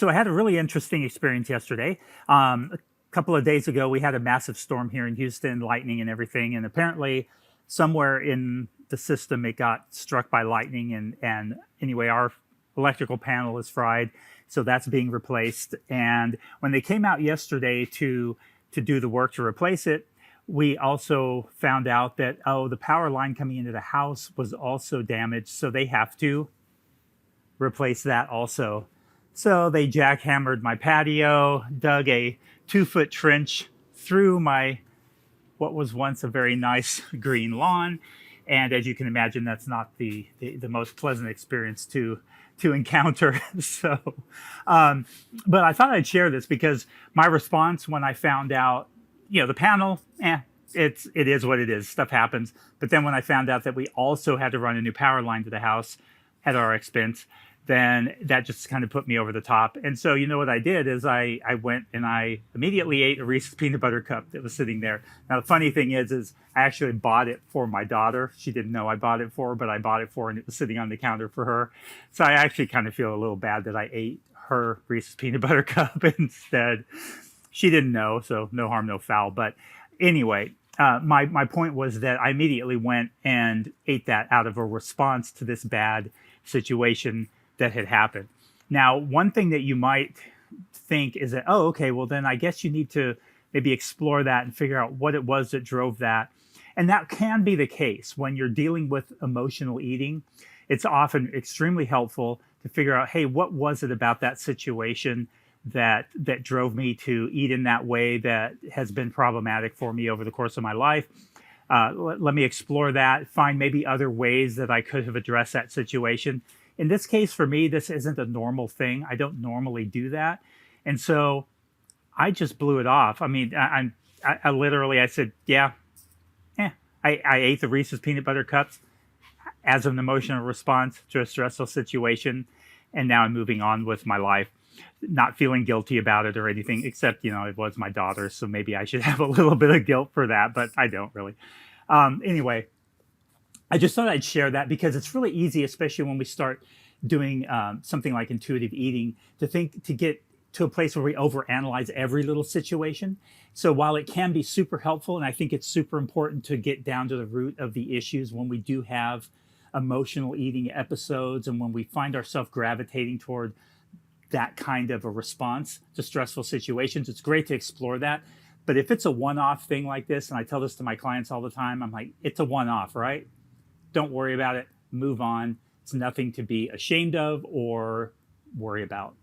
So I had a really interesting experience yesterday. A couple of days ago, we had a massive storm here in Houston, lightning and everything. And apparently, somewhere in the system, it got struck by lightning. And anyway, our electrical panel is fried, so that's being replaced. And when they came out yesterday to do the work to replace it, we also found out that the power line coming into the house was also damaged, so they have to replace that also. So they jackhammered my patio, dug a 2-foot trench through my what was once a very nice green lawn. And as you can imagine, that's not the most pleasant experience to encounter. So, but I thought I'd share this because my response when I found out, the panel, it is what it is. Stuff happens. But then when I found out that we also had to run a new power line to the house at our expense, then that just kind of put me over the top. And so, what I did is I went and I immediately ate a Reese's peanut butter cup that was sitting there. Now, the funny thing is I actually bought it for my daughter. She didn't know I bought it for her, but I bought it for her and it was sitting on the counter for her. So I actually kind of feel a little bad that I ate her Reese's peanut butter cup instead. She didn't know, so no harm, no foul. But anyway, my point was that I immediately went and ate that out of a response to this bad situation that had happened. Now, one thing that you might think is that, okay, well, then I guess you need to maybe explore that and figure out what it was that drove that. And that can be the case when you're dealing with emotional eating. It's often extremely helpful to figure out, hey, what was it about that situation that drove me to eat in that way that has been problematic for me over the course of my life? Let me explore that, find maybe other ways that I could have addressed that situation. In this case, for me, this isn't a normal thing. I don't normally do that. And so I just blew it off. I mean, I literally, I said, yeah, I ate the Reese's peanut butter cups as an emotional response to a stressful situation. And now I'm moving on with my life, not feeling guilty about it or anything, except, it was my daughter. So maybe I should have a little bit of guilt for that, but I don't really. Anyway, I just thought I'd share that because it's really easy, especially when we start doing something like intuitive eating, to get to a place where we overanalyze every little situation. So while it can be super helpful, and I think it's super important to get down to the root of the issues when we do have emotional eating episodes and when we find ourselves gravitating toward that kind of a response to stressful situations, it's great to explore that. But if it's a one-off thing like this, and I tell this to my clients all the time, I'm like, it's a one-off, right? Don't worry about it. Move on. It's nothing to be ashamed of or worry about.